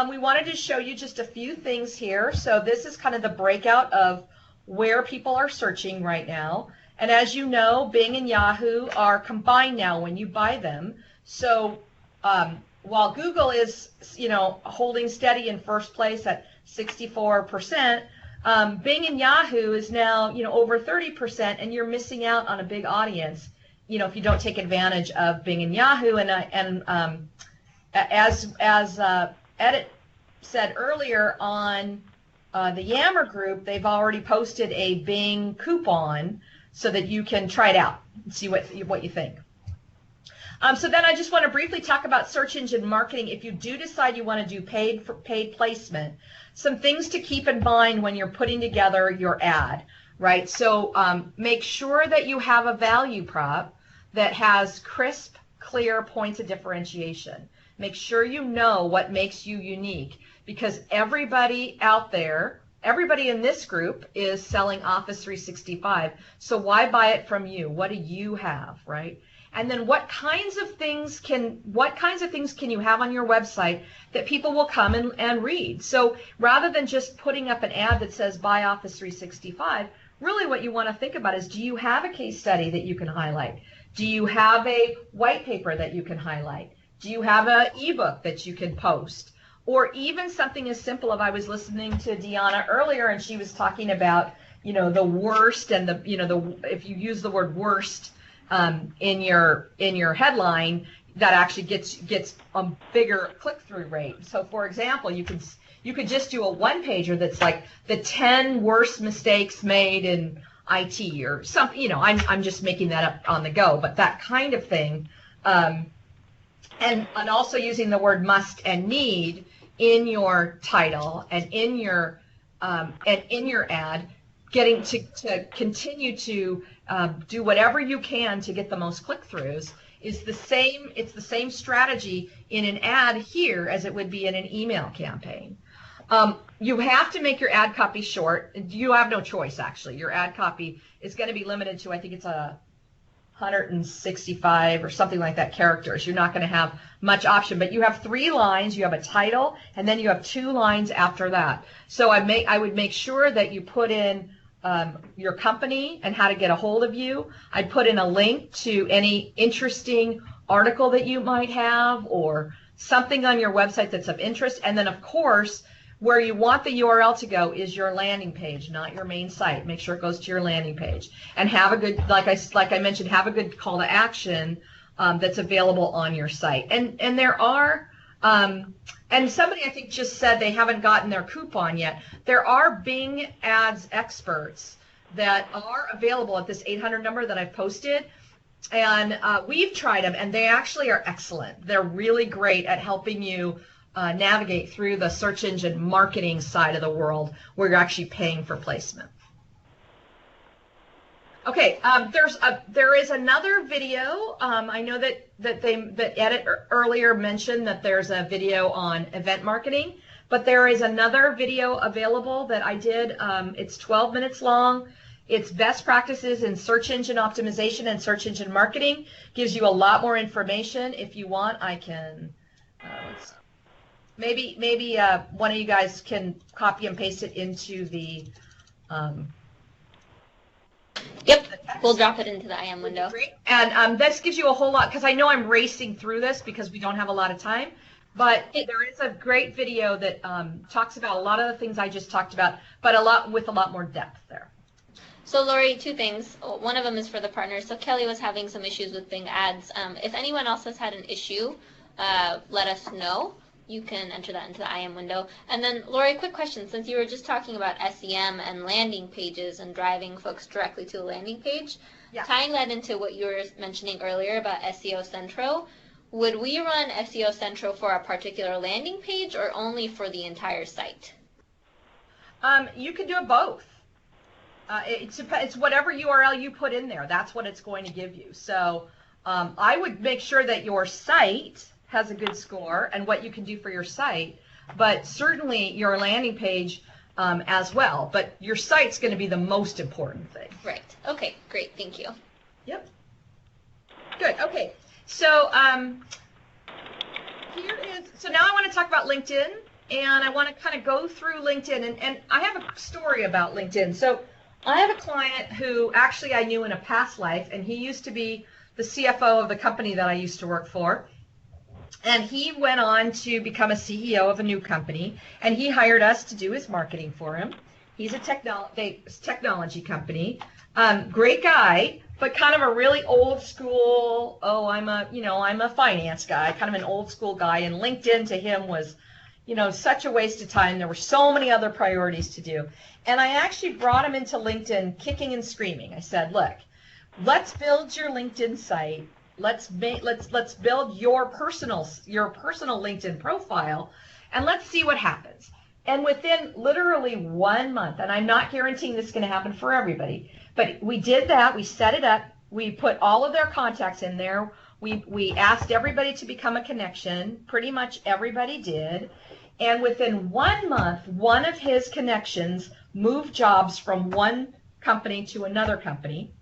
We wanted to show you just a few things here. So this is kind of the breakout of where people are searching right now. And as you know, Bing and Yahoo are combined now when you buy them. So while Google is, holding steady in first place at 64%. Bing and Yahoo is now, over 30%, and you're missing out on a big audience, if you don't take advantage of Bing and Yahoo. And as Editt said earlier on the Yammer group, they've already posted a Bing coupon so that you can try it out and see what you think. So then I just want to briefly talk about search engine marketing. If you do decide you want to do paid placement, some things to keep in mind when you're putting together your ad, right? So make sure that you have a value prop that has crisp, clear points of differentiation. Make sure you know what makes you unique, because everybody out there, everybody in this group is selling Office 365. So why buy it from you? What do you have, right? And then what kinds of things can you have on your website that people will come and read? So rather than just putting up an ad that says buy Office 365, really what you want to think about is, do you have a case study that you can highlight? Do you have a white paper that you can highlight? Do you have an ebook that you can post? Or even something as simple as, I was listening to Deanna earlier, and she was talking about, the worst, and if you use the word worst in your headline, that actually gets a bigger click-through rate. So for example, you could just do a one-pager that's like the 10 worst mistakes made in IT or something. I'm just making that up on the go, but that kind of thing. And also using the word must and need in your title and in your ad, getting to continue to do whatever you can to get the most click-throughs is the same. It's the same strategy in an ad here as it would be in an email campaign. You have to make your ad copy short. You have no choice, actually. Your ad copy is going to be limited to, I think it's 165 or something like that characters. You're not going to have much option, but you have 3 lines. You have a title, and then you have 2 lines after that. So I would make sure that you put in your company and how to get a hold of you. I'd put in a link to any interesting article that you might have or something on your website that's of interest. And then, of course, where you want the URL to go is your landing page, not your main site. Make sure it goes to your landing page. And have a good, like I mentioned, have a good call to action that's available on your site. And there are, and somebody I think just said they haven't gotten their coupon yet. There are Bing Ads experts that are available at this 800 number that I've posted. And we've tried them, and they actually are excellent. They're really great at helping you navigate through the search engine marketing side of the world where you're actually paying for placement. Okay, there is another video. I know that Editt earlier mentioned that there's a video on event marketing, but there is another video available that I did. It's 12 minutes long. It's best practices in search engine optimization and search engine marketing. Gives you a lot more information. If you want, I can. Maybe one of you guys can copy and paste it into the. Yep, we'll drop it into the IM window. Great. And this gives you a whole lot, because I know I'm racing through this because we don't have a lot of time, but there is a great video that talks about a lot of the things I just talked about, but with a lot more depth there. So Lori, 2 things. One of them is for the partners. So Kelly was having some issues with Bing Ads. If anyone else has had an issue, let us know. You can enter that into the IM window. And then, Lori, quick question. Since you were just talking about SEM and landing pages and driving folks directly to a landing page, yeah. Tying that into what you were mentioning earlier about SEO Central, would we run SEO Central for a particular landing page or only for the entire site? You can do it both. It's whatever URL you put in there. That's what it's going to give you. So I would make sure that your site has a good score and what you can do for your site, but certainly your landing page as well. But your site's going to be the most important thing. Right. Okay, great. Thank you. Yep. Good. Okay. So so now I want to talk about LinkedIn, and I want to kind of go through LinkedIn, and I have a story about LinkedIn. So I have a client who actually I knew in a past life, and he used to be the CFO of the company that I used to work for. And he went on to become a CEO of a new company, and he hired us to do his marketing for him. He's a technology company. Great guy, but kind of a really old school, I'm a finance guy, kind of an old school guy. And LinkedIn to him was, such a waste of time. There were so many other priorities to do. And I actually brought him into LinkedIn kicking and screaming. I said, look, let's build your LinkedIn site. Let's build your personal LinkedIn profile, and let's see what happens. And within literally 1 month, and I'm not guaranteeing this is going to happen for everybody, but we did that. We set it up. We put all of their contacts in there. We asked everybody to become a connection. Pretty much everybody did. And within 1 month, one of his connections moved jobs from one company to another company.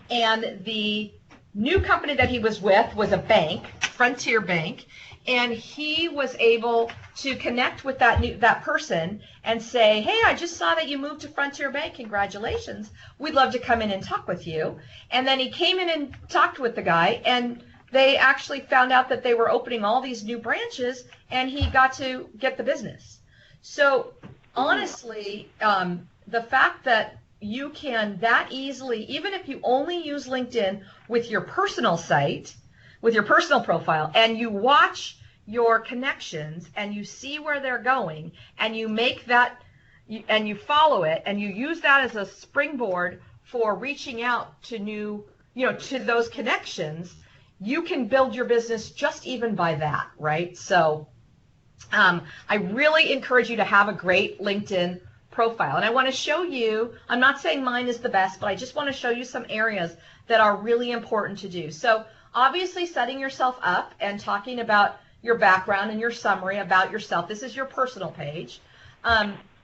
And the new company that he was with was a bank, Frontier Bank, and he was able to connect with that person and say, hey, I just saw that you moved to Frontier Bank. Congratulations. We'd love to come in and talk with you. And then he came in and talked with the guy, and they actually found out that they were opening all these new branches, and he got to get the business. So honestly, the fact that you can that easily, even if you only use LinkedIn with your personal site, with your personal profile, and you watch your connections and you see where they're going, and you make that, and you follow it, and you use that as a springboard for reaching out to to those connections, you can build your business just even by that, right? So I really encourage you to have a great LinkedIn profile. And I want to show you, I'm not saying mine is the best, but I just want to show you some areas that are really important to do. So obviously setting yourself up and talking about your background and your summary about yourself, this is your personal page,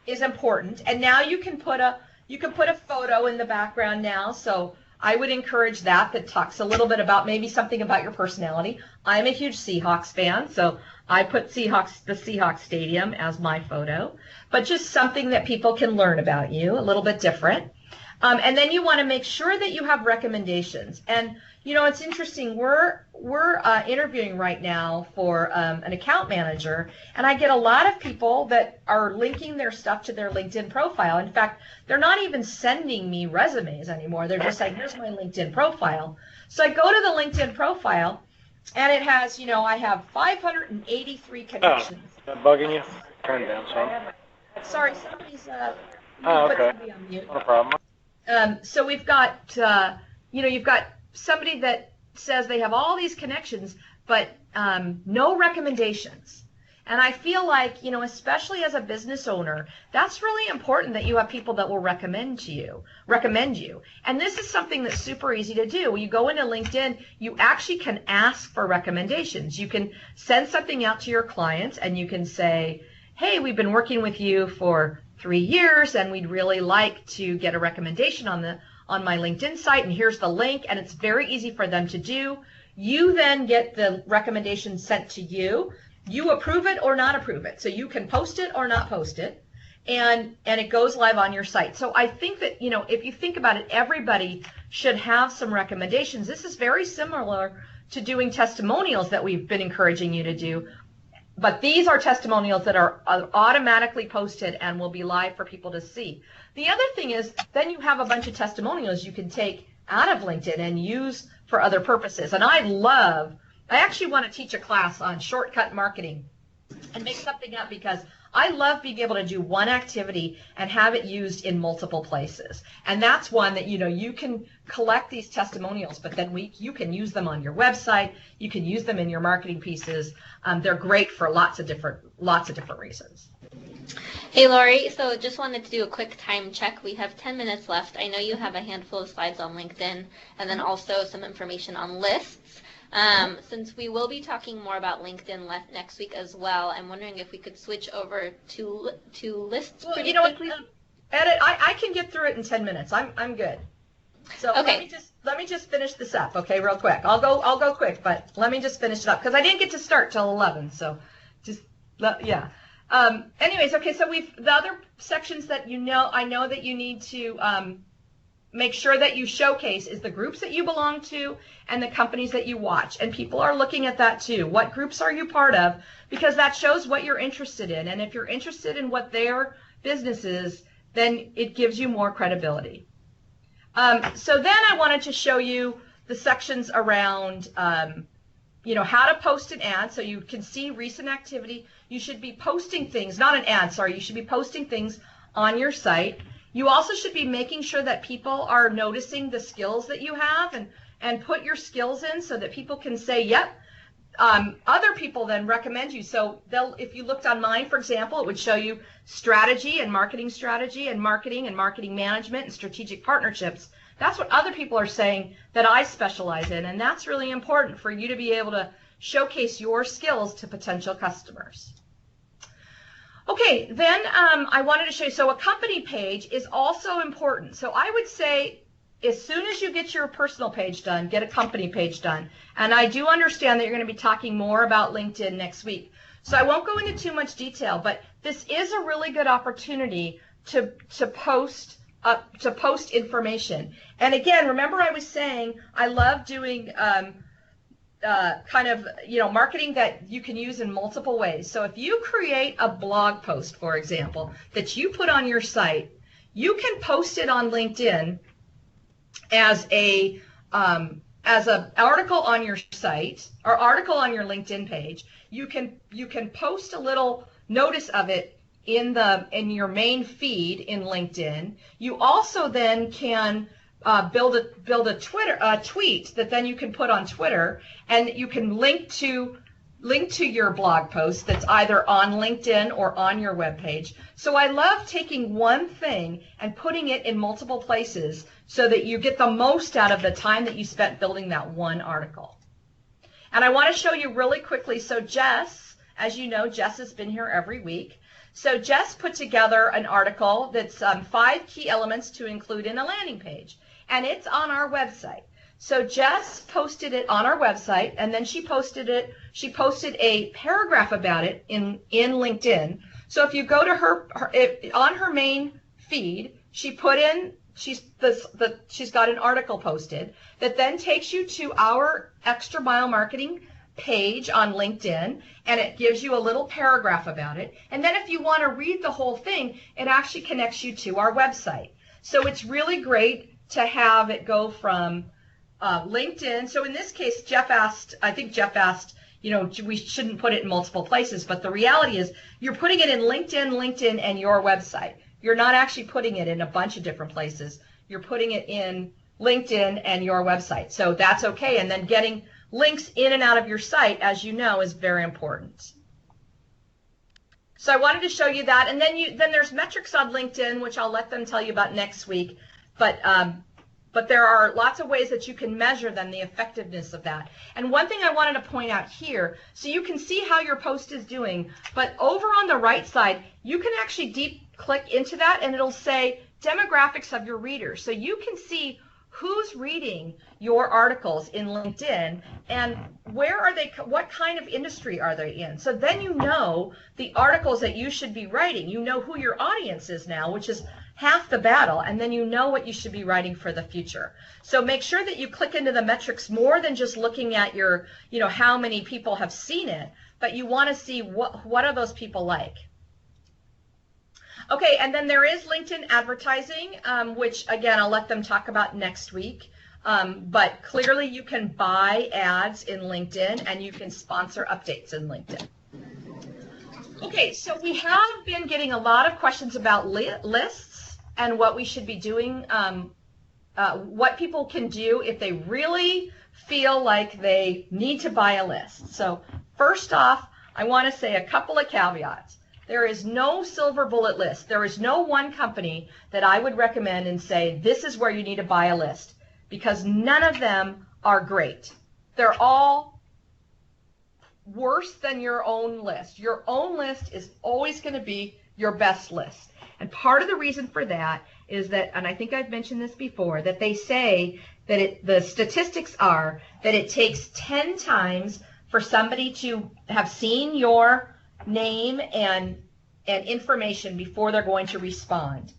is important. And now you can put a photo in the background now. So I would encourage that talks a little bit about maybe something about your personality. I'm a huge Seahawks fan, so I put the Seahawks Stadium as my photo, but just something that people can learn about you, a little bit different. And then you want to make sure that you have recommendations. And it's interesting. We're interviewing right now for an account manager, and I get a lot of people that are linking their stuff to their LinkedIn profile. In fact, they're not even sending me resumes anymore. They're just like, here's my LinkedIn profile. So I go to the LinkedIn profile, and it has, I have 583 connections. Oh, bugging you? Turn down some. Sorry, somebody's okay. Somebody on mute. No problem. So we've got, you've got somebody that says they have all these connections, but no recommendations. And I feel like, especially as a business owner, that's really important that you have people that will recommend you. And this is something that's super easy to do. When you go into LinkedIn, you actually can ask for recommendations. You can send something out to your clients, and you can say, hey, we've been working with you for 3 years, and we'd really like to get a recommendation on my LinkedIn site, and here's the link, and it's very easy for them to do. You then get the recommendation sent to you. You approve it or not approve it. So you can post it or not post it, and it goes live on your site. So I think that, if you think about it, everybody should have some recommendations. This is very similar to doing testimonials that we've been encouraging you to do. But these are testimonials that are automatically posted and will be live for people to see. The other thing is, then you have a bunch of testimonials you can take out of LinkedIn and use for other purposes. And I actually want to teach a class on shortcut marketing and make something up, because I love being able to do one activity and have it used in multiple places. And that's one that, you can collect these testimonials, but then you can use them on your website. You can use them in your marketing pieces. They're great for lots of different reasons. Hey, Lori, so just wanted to do a quick time check. We have 10 minutes left. I know you have a handful of slides on LinkedIn, and then also some information on lists. Since we will be talking more about LinkedIn next week as well, I'm wondering if we could switch over to lists. Well, you know what, Edit, I can get through it in 10 minutes. I'm good. So okay. Let me just finish this up, okay, real quick. I'll go quick, but let me just finish it up, because I didn't get to start till 11. So yeah. Anyways, okay. So the other sections that I know that you need to make sure that you showcase is the groups that you belong to and the companies that you watch. And people are looking at that too. What groups are you part of? Because that shows what you're interested in. And if you're interested in what their business is, then it gives you more credibility. So then I wanted to show you the sections around, how to post an ad so you can see recent activity. You should be posting things, not an ad, sorry, you should be posting things on your site. You also should be making sure that people are noticing the skills that you have and put your skills in so that people can say, yep. Other people then recommend you. So if you looked on mine, for example, it would show you strategy and marketing management and strategic partnerships. That's what other people are saying that I specialize in. And that's really important for you to be able to showcase your skills to potential customers. Okay, then I wanted to show you, so a company page is also important. So I would say as soon as you get your personal page done, get a company page done. And I do understand that you're going to be talking more about LinkedIn next week. So I won't go into too much detail, but this is a really good opportunity to post information. And again, remember I was saying I love doing marketing that you can use in multiple ways. So if you create a blog post, for example, that you put on your site, you can post it on LinkedIn as an article on your site or article on your LinkedIn page. You can post a little notice of it in your main feed in LinkedIn. You also then can build a tweet that then you can put on Twitter, and you can link to your blog post that's either on LinkedIn or on your webpage. So I love taking one thing and putting it in multiple places so that you get the most out of the time that you spent building that one article. And I want to show you really quickly. So Jess, as you know, Jess has been here every week. So Jess put together an article that's 5 key elements to include in a landing page. And it's on our website. So Jess posted it on our website, and then she posted a paragraph about it in LinkedIn. So if you go to on her main feed, she's got an article posted that then takes you to our Extra Mile Marketing page on LinkedIn, and it gives you a little paragraph about it. And then if you want to read the whole thing, it actually connects you to our website. So it's really great to have it go from LinkedIn. So in this case, I think Jeff asked, we shouldn't put it in multiple places, but the reality is you're putting it in LinkedIn, and your website. You're not actually putting it in a bunch of different places. You're putting it in LinkedIn and your website. So that's okay. And then getting links in and out of your site, as you know, is very important. So I wanted to show you that. And then there's metrics on LinkedIn, which I'll let them tell you about next week. But there are lots of ways that you can measure then the effectiveness of that. And one thing I wanted to point out here, so you can see how your post is doing, but over on the right side, you can actually deep click into that and it'll say demographics of your readers. So you can see who's reading your articles in LinkedIn and what kind of industry are they in. So then you know the articles that you should be writing. You know who your audience is now, which is half the battle, and then you know what you should be writing for the future. So make sure that you click into the metrics more than just looking at your, how many people have seen it, but you want to see what are those people like. Okay, and then there is LinkedIn advertising, which again, I'll let them talk about next week. But clearly you can buy ads in LinkedIn and you can sponsor updates in LinkedIn. Okay, so we have been getting a lot of questions about lists and what we should be doing, what people can do if they really feel like they need to buy a list. So first off, I want to say a couple of caveats. There is no silver bullet list. There is no one company that I would recommend and say, this is where you need to buy a list, because none of them are great. They're all worse than your own list. Your own list is always going to be your best list. And part of the reason for that is that, and I think I've mentioned this before, that they say that the statistics are that it takes 10 times for somebody to have seen your name and information before they're going to respond.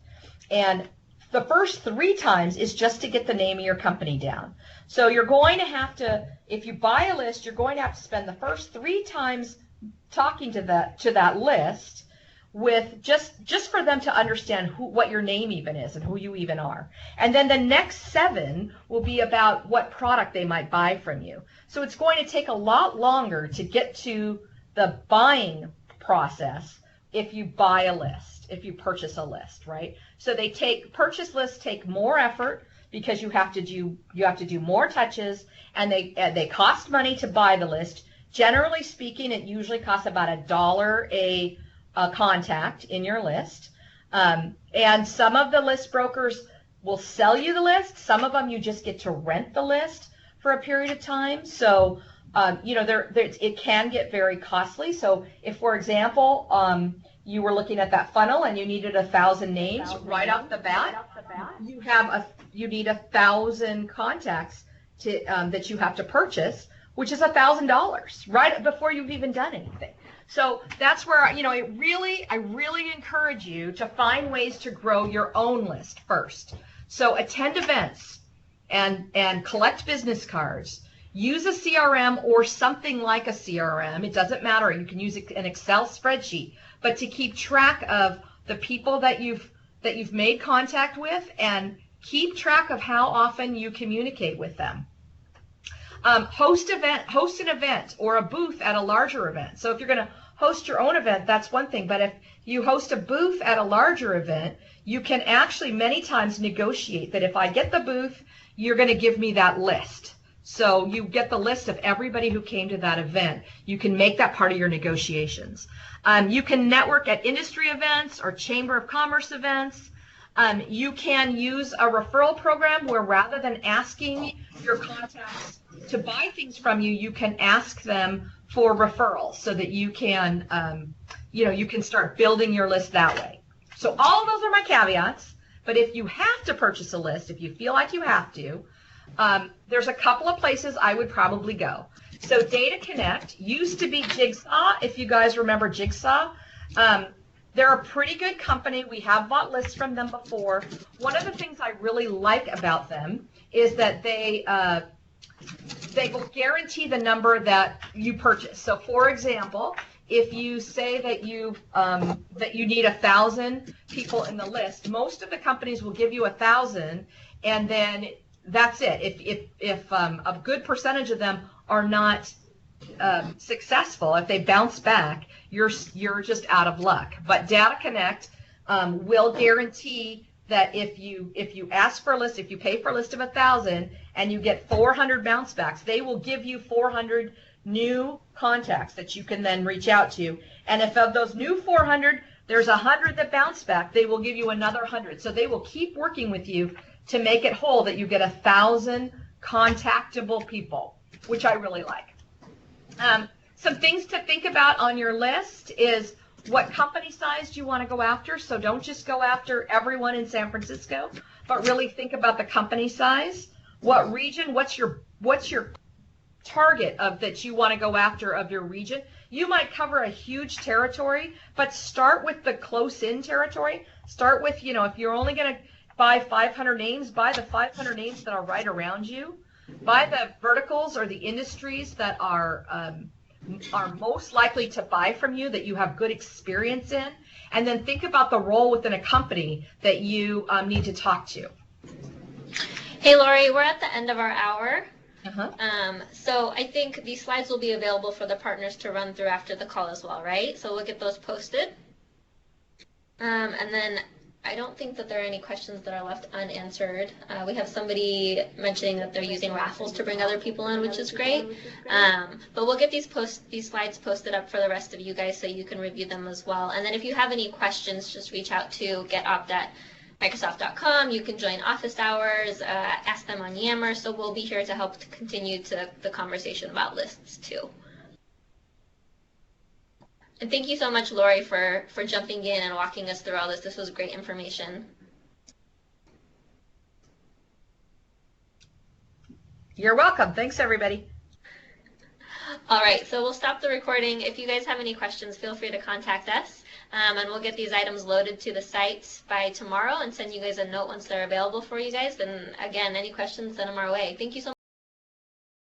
And The first 3 times is just to get the name of your company down. So you're going to have to, if you buy a list, you're going to have to spend the first 3 times talking to that list with just for them to understand what your name even is and who you even are. And then the next 7 will be about what product they might buy from you. So it's going to take a lot longer to get to the buying process if you buy a list, if you purchase a list, right? So purchase lists take more effort because you have to do more touches, and they cost money to buy the list. Generally speaking, it usually costs about $1 a contact in your list. And some of the list brokers will sell you the list. Some of them you just get to rent the list for a period of time. So, it can get very costly. So if, for example, you were looking at that funnel and you needed 1,000 names right off the bat, you need 1,000 contacts that you have to purchase, which is $1,000 right before you've even done anything. So that's where, I really encourage you to find ways to grow your own list first. So attend events and collect business cards. Use a CRM or something like a CRM. It doesn't matter. You can use an Excel spreadsheet, but to keep track of the people that you've made contact with, and keep track of how often you communicate with them. Host an event or a booth at a larger event. So if you're going to host your own event, that's one thing. But if you host a booth at a larger event, you can actually many times negotiate that if I get the booth, you're going to give me that list. So you get the list of everybody who came to that event. You can make that part of your negotiations. You can network at industry events or Chamber of Commerce events. You can use a referral program where rather than asking your contacts to buy things from you, you can ask them for referrals so that you can, you can start building your list that way. So all of those are my caveats. But if you have to purchase a list, if you feel like you have to, there's a couple of places I would probably go. So Data Connect used to be Jigsaw, if you guys remember Jigsaw. They're a pretty good company. We have bought lists from them before. One of the things I really like about them is that they will guarantee the number that you purchase. So, for example, if you say that you need 1,000 people in the list, most of the companies will give you 1,000, and then that's it. If a good percentage of them are not successful, if they bounce back, you're just out of luck. But Data Connect will guarantee that if you ask for a list, if you pay for a list of 1,000 and you get 400 bounce backs, they will give you 400 new contacts that you can then reach out to. And if of those new 400, there's 100 that bounce back, they will give you another 100. So they will keep working with you to make it whole, that you get 1,000 contactable people, which I really like. Some things to think about on your list is what company size do you want to go after. So don't just go after everyone in San Francisco, but really think about the company size. What region, what's your target of that you want to go after of your region? You might cover a huge territory, but start with the close-in territory. Start with, if you're only going to buy 500 names, buy the 500 names that are right around you. Buy the verticals or the industries that are most likely to buy from you, that you have good experience in, and then think about the role within a company that you need to talk to. Hey, Lori, we're at the end of our hour. Uh-huh. So I think these slides will be available for the partners to run through after the call as well, right? So we'll get those posted. And then I don't think that there are any questions that are left unanswered. We have somebody mentioning that they're using raffles to bring other people in, which is great. But we'll get these slides posted up for the rest of you guys so you can review them as well. And then if you have any questions, just reach out to getopt@microsoft.com. You can join office hours, ask them on Yammer. So we'll be here to help to continue the conversation about lists too. And thank you so much, Lori, for jumping in and walking us through all this. This was great information. You're welcome. Thanks, everybody. All right, so we'll stop the recording. If you guys have any questions, feel free to contact us. and we'll get these items loaded to the site by tomorrow and send you guys a note once they're available for you guys. And again, any questions, send them our way. Thank you so much.